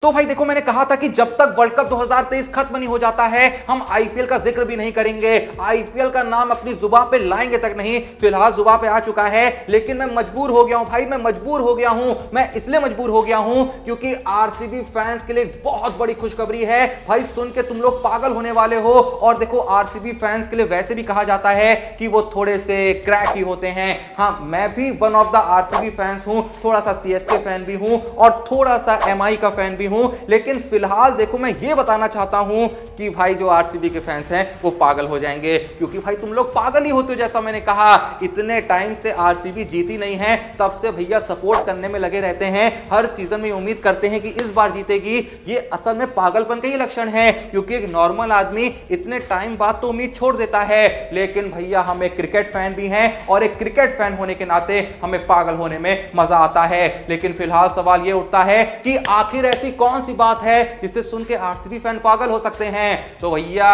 तो भाई देखो, मैंने कहा था कि जब तक वर्ल्ड कप 2023 खत्म नहीं हो जाता है हम आईपीएल का जिक्र भी नहीं करेंगे, आईपीएल का नाम अपनी जुबान पे लाएंगे तक नहीं। फिलहाल जुबान पे आ चुका है, लेकिन मैं मजबूर हो गया हूं भाई, मैं मजबूर हो गया हूं। मैं इसलिए मजबूर हो गया हूं क्योंकि आरसीबी फैंस के लिए बहुत बड़ी खुशखबरी है भाई, सुन के तुम लोग पागल होने वाले हो। और देखो, आरसीबी फैंस के लिए वैसे भी कहा जाता है कि वो थोड़े से क्रैक ही होते हैं। हाँ, मैं भी one of the RCB fans हूं, थोड़ा सा सीएसके फैन भी हूं और थोड़ा सा एमआई का फैन भी हूं। लेकिन फिलहाल देखो, मैं ये बताना चाहता हूं कि भाई जो आरसीबी के फैंस हैं वो पागल हो जाएंगे, क्योंकि भाई तुम लोग पागल ही होते हो। जैसा मैंने कहा, इतने टाइम से आरसीबी जीती नहीं है, तब से भैया सपोर्ट करने में लगे रहते हैं। हर सीजन में उम्मीद करते हैं कि इस बार जीतेगी। ये असल में पागलपन का ही लक्षण है, क्योंकि एक नॉर्मल आदमी इतने टाइम बाद तो उम्मीद छोड़ देता है। लेकिन भैया हम एक क्रिकेट फैन भी हैं और एक क्रिकेट फैन होने के नाते हमें पागल होने में मजा आता है। लेकिन फिलहाल सवाल यह उठता है कि आखिर ऐसी कौन सी बात है जिसे सुन के आरसीबी फैन पागल हो सकते हैं। तो भैया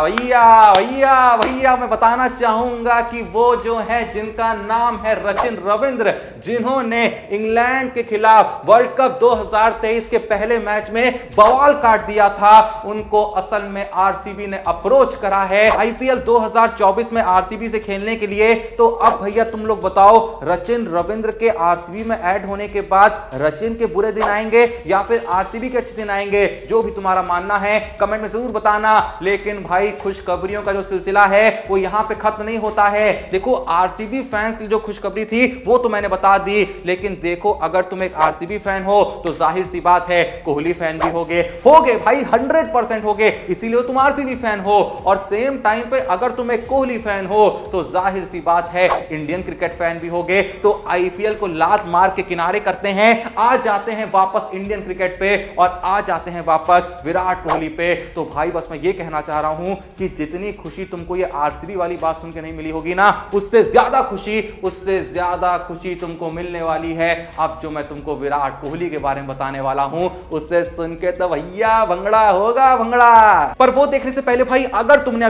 भैया भैया भैया मैं बताना चाहूंगा कि वो जो है जिनका नाम है रचिन रविंद्र, जिन्होंने इंग्लैंड के खिलाफ वर्ल्ड कप 2023 के पहले मैच में बवाल काट दिया था, उनको असल में आरसीबी ने अप्रोच करा है आईपीएल 2024 में आरसीबी से खेलने के लिए। तो अब भैया तुम लोग बताओ, रचिन रविंद्र के आरसीबी में ऐड होने के बाद रचिन के बुरे दिन आएंगे या फिर आरसीबी के अच्छे दिन आएंगे? जो भी तुम्हारा मानना है कमेंट में जरूर बताना। लेकिन भाई खुशखबरियों का जो सिलसिला है वो यहां पे खत्म नहीं होता है। देखो, आरसीबी फैंस की जो खुशखबरी थी वो तो मैंने बता दी, लेकिन देखो, अगर तुम एक आरसीबी फैन हो तो जाहिर सी बात है कोहली फैन भी होगे भाई, 100% होगे, इसीलिए तुम आरसीबी फैन हो। और सेम टाइम पे अगर तुम एक कोहली फैन हो तो जाहिर सी बात है इंडियन क्रिकेट फैन भी होगे। तो आईपीएल को लात मार के किनारे करते हैं, आ जाते हैं वापस इंडियन क्रिकेट पे और आ जाते हैं वापस विराट कोहली पे। तो भाई बस मैं ये कहना चाह रहा हूं कि जितनी खुशी तुमको ये आरसीबी वाली बात सुन के नहीं मिली होगी ना, उससे ज्यादा खुशी तुमको मिलने वाली है अब जो मैं तुमको विराट कोहली के बारे में बताने वाला हूं। उससे सुन के तो भैया भंगड़ा होगा भंगड़ा। पर वो देखने से पहले भाई, अगर तुमने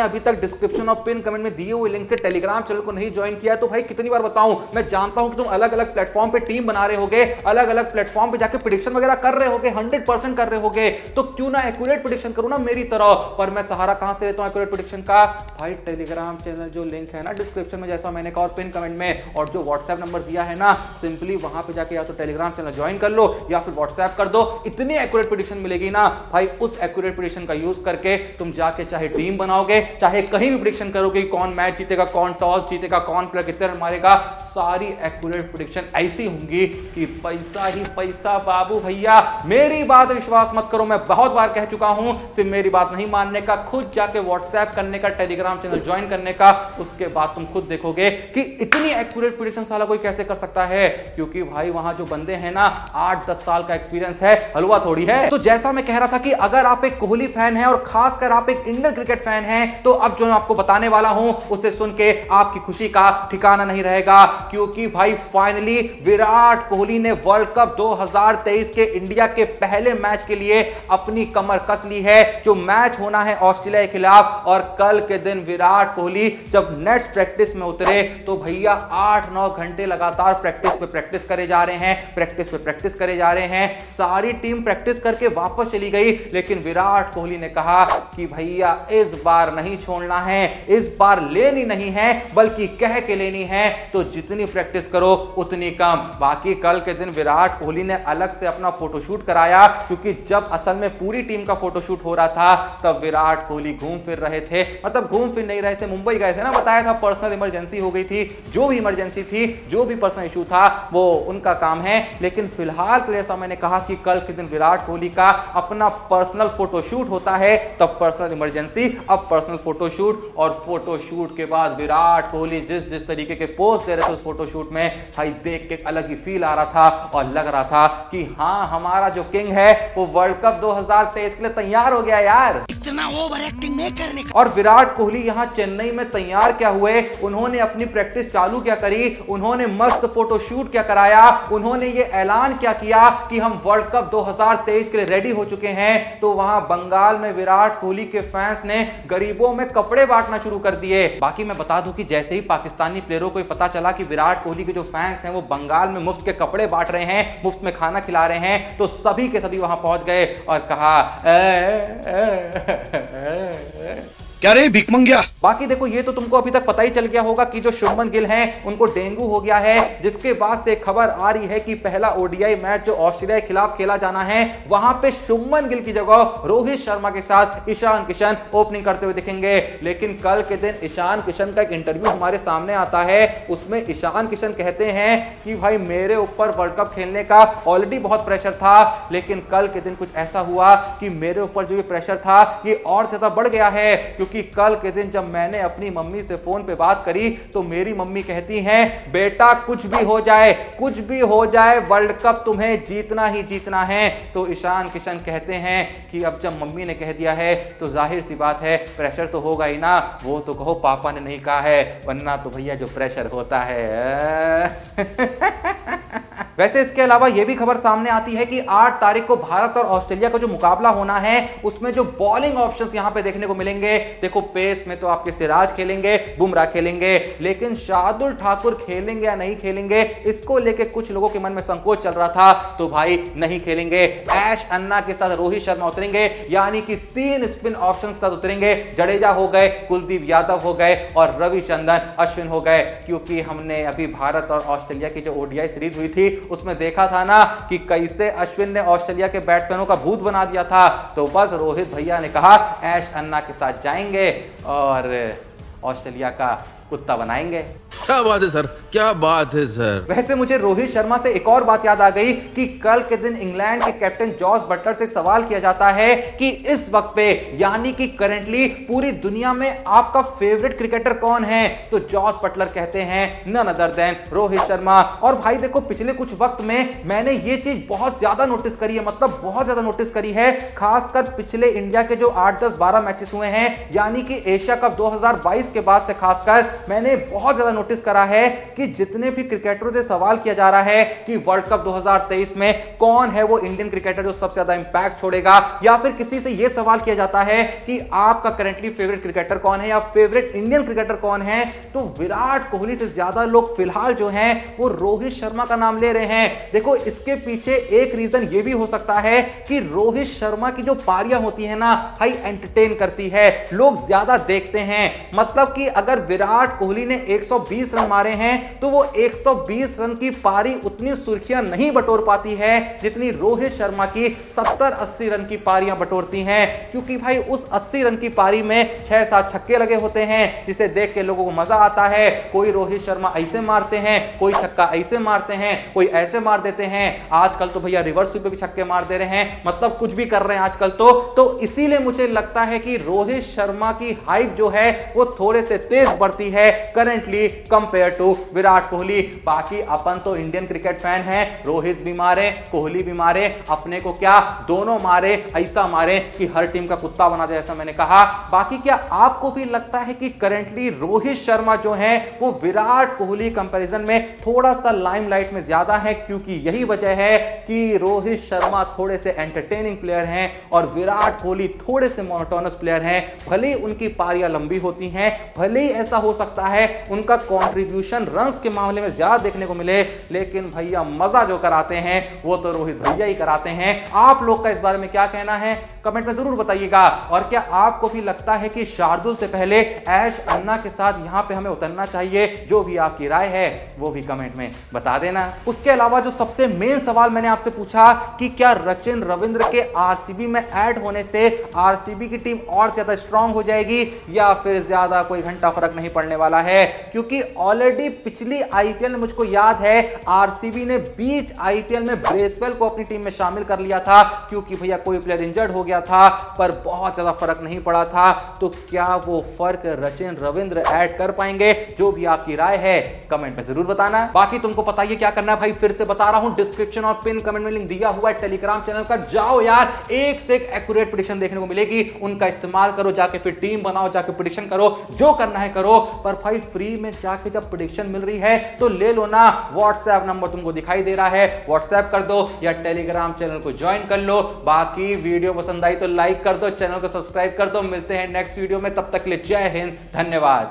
अभी तक डिस्क्रिप्शन और पिन कमेंट में दिए हुए लिंक से टेलीग्राम चैनल को नहीं ज्वाइन किया तो भाई कितनी बार बताऊं, मैं जानता हूं कि तुम अलग अलग प्लेटफॉर्म पे टीम बना रहे होगे, अलग अलग प्लेटफॉर्म पे जाके प्रेडिक्शन वगैरह कर रहे होगे, 100% कर रहे होगे। तो क्यों ना एक्यूरेट प्रेडिक्शन करो ना मेरी तरह। पर मैं सहारा कहां से लेता हूं एक्यूरेट प्रेडिक्शन का? भाई टेलीग्राम चैनल जो लिंक है ना डिस्क्रिप्शन में, जैसा मैंने कहा, और पिन कमेंट में, और जो व्हाट्सएप नंबर दिया है ना, सिंपली वहां पे जाके या तो टेलीग्राम चैनल ज्वाइन कर लो या फिर व्हाट्सएप कर दो। इतनी एक्यूरेट प्रेडिक्शन मिलेगी ना भाई, उस एक्यूरेट प्रेडिक्शन का यूज करके तुम जाके चाहे टीम बनाओगे, चाहे कहीं भी प्रेडिक्शन करोगे, कौन मैच जीतेगा, कौन टॉस जीतेगा, कौन प्लेयर कितने रन मारेगा, सारी एक्यूरेट प्रेडिक्शन ऐसी होंगी कि पैसा ही पैसा बाबू। भैया मेरी बात विश्वास मत करो, मैं बहुत बार कह चुका हूं, सिर्फ मेरी बात नहीं मानने का, खुद जाके व्हाट्सएप करने का, टेलीग्राम चैनल ज्वाइन करने का, उसके बाद तुम खुद देखोगे कि इतनी एक्यूरेट प्रेडिक्शन साला कोई कैसे कर सकता है। क्योंकि भाई वहां जो बंदे हैं ना, 8-10 साल का एक्सपीरियंस है, हलवा थोड़ी है। तो जैसा मैं कह रहा था कि अगर आप एक कोहली फैन हैं और खासकर आप एक इंडियन क्रिकेट फैन हैं, तो अब जो मैं आपको बताने वाला हूं उसे सुन के आपकी खुशी का ठिकाना नहीं रहेगा। क्योंकि भाई फाइनली विराट कोहली ने वर्ल्ड कप 2023 के इंडिया के पहले मैच के लिए अपनी कमर कस ली है, जो मैच होना है ऑस्ट्रेलिया के खिलाफ। और कल के दिन विराट कोहली जब नेट्स प्रैक्टिस में उतरे तो भैया 8-9 घंटे लगातार प्रैक्टिस पे प्रैक्टिस करे जा रहे हैं, सारी टीम प्रैक्टिस करके वापस चली गई। लेकिन विराट कोहली ने कहा कि भैया इस बार नहीं छोड़ना है, इस बार लेनी नहीं है बल्कि कह के लेनी है, तो जितनी प्रैक्टिस करो उतनी कम। बाकी कल के दिन विराट कोहली ने अलग से अपना फोटोशूट कराया, क्योंकि जब असल में पूरी टीम का फोटोशूट हो रहा था तब विराट कोहली घूम फिर रहे थे, मतलब घूम फिर नहीं रहे थे, मुंबई गए थे ना, बताया था पर्सनल इमरजेंसी हो गई थी, जो भी इमरजेंसी थी, जो भी पर्सनल इशू था वो उनका काम है। लेकिन फिलहाल के लिए ऐसा मैंने कहा कि कल के दिन विराट कोहली का अपना पर्सनल फोटोशूट होता है, तब पर्सनल इमरजेंसी, अब पर्सनल फोटोशूट। और फोटोशूट के बाद विराट कोहली जिस तरीके के पोस्ट दे रहे थे उस फोटोशूट में, भाई देख के अलग ही फील आ रहा था और लग रहा था कि हाँ, हमारा जो किंग है वो वर्ल्ड कप 2023 के लिए तैयार हो गया यार। इतना ओवर एक्टिंग नहीं करने का। और विराट कोहली यहां चेन्नई में तैयार क्या हुए, उन्होंने अपनी प्रैक्टिस चालू क्या करी, उन्होंने मस्त फोटोशूट क्या कराया, उन्होंने ये ऐलान क्या किया कि हम वर्ल्ड कप 2023 के लिए रेडी हो चुके हैं। तो वहां बंगाल में विराट कोहली के फैंस ने गरीबों में कपड़े बांटना शुरू कर दिए। बाकी मैं बता दूं कि जैसे ही पाकिस्तानी प्लेयरों को पता चला कि विराट कोहली के जो फैंस हैं वो बंगाल में मुफ्त के कपड़े बांट रहे हैं, मुफ्त में खाना खिला रहे हैं, तो सभी के सभी वहां पहुंच गए और कहा क्या रे भिख मंगिया। बाकी देखो ये तो तुमको अभी तक पता ही चल गया होगा कि जो शुभमन गिल हैं उनको डेंगू हो गया है, जिसके बाद से खबर आ रही है कि पहला ओडीआई मैच जो ऑस्ट्रेलिया के खिलाफ खेला जाना है वहां पे शुभमन गिल की जगह रोहित शर्मा के साथ ईशान किशन ओपनिंग करते हुए दिखेंगे। लेकिन कल के दिन ईशान किशन का एक इंटरव्यू हमारे सामने आता है, उसमें ईशान किशन कहते हैं कि भाई मेरे ऊपर वर्ल्ड कप खेलने का ऑलरेडी बहुत प्रेशर था, लेकिन कल के दिन कुछ ऐसा हुआ कि मेरे ऊपर जो ये प्रेशर था ये और ज्यादा बढ़ गया है, कि कल के दिन जब मैंने अपनी मम्मी से फोन पे बात करी तो मेरी मम्मी कहती हैं बेटा कुछ भी हो जाए वर्ल्ड कप तुम्हें जीतना ही जीतना है। तो ईशान किशन कहते हैं कि अब जब मम्मी ने कह दिया है तो जाहिर सी बात है प्रेशर तो होगा ही ना, वो तो कहो पापा ने नहीं कहा है, वरना तो भैया जो प्रेशर होता है वैसे इसके अलावा यह भी खबर सामने आती है कि 8 तारीख को भारत और ऑस्ट्रेलिया का जो मुकाबला होना है उसमें जो बॉलिंग ऑप्शंस यहां पे देखने को मिलेंगे, देखो पेस में तो आपके सिराज खेलेंगे, बुमराह खेलेंगे, लेकिन शार्दुल ठाकुर खेलेंगे या नहीं खेलेंगे इसको लेके कुछ लोगों के मन में संकोच चल रहा था। तो भाई नहीं खेलेंगे, ऐश अन्ना के साथ रोहित शर्मा उतरेंगे, यानी कि 3 स्पिन ऑप्शन के साथ उतरेंगे। जडेजा हो गए, कुलदीप यादव हो गए और रविचंद्रन अश्विन हो गए, क्योंकि हमने अभी भारत और ऑस्ट्रेलिया की जो ओडीआई सीरीज हुई थी उसमें देखा था ना कि कैसे अश्विन ने ऑस्ट्रेलिया के बैट्समैनों का भूत बना दिया था। तो बस रोहित भैया ने कहा ऐश अन्ना के साथ जाएंगे और ऑस्ट्रेलिया का कुत्ता बनाएंगे। क्या बात है सर, क्या बात है सर। वैसे मुझे रोहित शर्मा से एक और बात याद आ गई कि कल के दिन इंग्लैंड के कैप्टन जॉस बटलर से एक सवाल किया जाता है कि इस वक्त पे यानी कि करंटली पूरी दुनिया में आपका फेवरेट क्रिकेटर कौन है, तो जॉस बटलर कहते हैं none other than Rohit Sharma. और भाई देखो पिछले कुछ वक्त में मैंने ये चीज बहुत ज्यादा नोटिस करी है, मतलब बहुत ज्यादा नोटिस करी है, खासकर पिछले इंडिया के जो 8, 10, 12 मैचेस हुए हैं, यानी कि एशिया कप 2022 के बाद से खासकर मैंने बहुत ज्यादा नोटिस करा है कि जितने भी क्रिकेटरों से सवाल किया जा रहा है कि वर्ल्ड कप 2023 में कौन है वो इंडियन क्रिकेटर जो सबसे ज्यादा इंपैक्ट छोड़ेगा, या फिर किसी से यह सवाल किया जाता है कि आपका करंटली फेवरेट क्रिकेटर कौन है या फेवरेट इंडियन क्रिकेटर कौन है, तो विराट कोहली से ज्यादा लोग फिलहाल जो हैं वो रोहित शर्मा का नाम ले रहे हैं। देखो इसके पीछे एक रीजन ये भी हो सकता है कि रोहित शर्मा की जो पारियां होती है ना भाई एंटरटेन करती है, लोग ज्यादा देखते हैं। मतलब कि अगर विराट कोहली ने 120 रन मारे हैं तो वो 120 रन की पारी उतनी सुर्खियां नहीं बटोर पाती है जितनी रोहित शर्मा की 70-80 रन की पारियां बटोरती हैं, क्योंकि भाई उस 80 रन की पारी में 6-7 छक्के लगे होते हैं जिसे देख के लोगों को मजा आता है। कोई रोहित शर्मा ऐसे मारते हैं, कोई छक्का ऐसे मारते हैं, कोई ऐसे मार देते हैं, आजकल तो भैया रिवर्स स्वीप पे भी छक्के मार दे रहे हैं, मतलब कुछ भी कर रहे हैं आजकल तो इसीलिए मुझे लगता है कि रोहित शर्मा की हाइप जो है वो थोड़े से तेज बढ़ती है currently compare to Virat Kohli. बाकी अपन तो इंडियन क्रिकेट फैन हैं, रोहित भी मारे कोहली भी मारे, अपने को क्या दोनों मारे, ऐसा मारे कि हर टीम का कुत्ता बना दे, ऐसा मैंने कहा। बाकी क्या आपको भी लगता है कि करंटली रोहित शर्मा जो है वो विराट कोहली कंपैरिजन में थोड़ा सा लाइमलाइट में ज्यादा है, क्योंकि यही वजह है कि रोहित शर्मा थोड़े से एंटरटेनिंग प्लेयर हैं और विराट कोहली थोड़े से मोनोटोनस प्लेयर हैं। भले ही उनकी पारियां लंबी होती हैं, भले ही ऐसा हो सकता है उनका कंट्रीब्यूशन रन्स के मामले में ज्यादा देखने को मिले, लेकिन भैया मजा जो कराते हैं वो तो रोहित भैया ही कराते हैं। आप लोग का इस बारे में क्या कहना है कमेंट में जरूर बताइएगा। और क्या आपको भी लगता है कि शार्दुल से पहले ऐश अन्ना के साथ यहां पे हमें उतरना चाहिए? जो भी आपकी राय है वो भी कमेंट में बता देना। उसके अलावा जो सबसे मेन सवाल मैंने आपसे पूछा कि क्या सचिन रविंद्र के आरसीबी में ऐड होने से आरसीबी की टीम और ज्यादा स्ट्रांग हो जाएगी या फिर ज्यादा कोई घंटा फर्क नहीं पड़ने वाला है, क्योंकि ऑलरेडी पिछली आईपीएल में मुझको याद है आरसीबी ने बीच आईपीएल में ब्रेसवेल को अपनी टीम में शामिल कर लिया था क्योंकि भैया कोई प्लेयर इंजर्ड हो गया था, पर बहुत ज्यादा फर्क नहीं पड़ा था। तो क्या वो फर्क सचिन रविंद्र ऐड कर पाएंगे? जो भी आपकी राय है कमेंट में जरूर बताना। बाकी तुमको पता ही क्या करना है भाई, फिर से बता रहा हूं, डिस्क्रिप्शन और पिन कमेंट में लिंक दिया हुआ है टेलीग्राम चैनल का, जाओ यार, एक से एक एक्यूरेट प्रेडिक्शन देखने को मिलेगी, उनका इस्तेमाल करो, जाके फिर टीम बनाओ, जाके प्रेडिक्शन करो, जो करना है करो। पर भाई फ्री में जाके जब प्रेडिक्शन मिल रही है तो ले लो ना। व्हाट्सएप नंबर तुमको दिखाई दे रहा है, व्हाट्सएप कर दो या टेलीग्राम चैनल को ज्वाइन कर लो। बाकी वीडियो पसंद आई तो लाइक कर दो, चैनल को सब्सक्राइब कर दो। मिलते हैं नेक्स्ट वीडियो में, तब तक के लिए जय हिंद, धन्यवाद।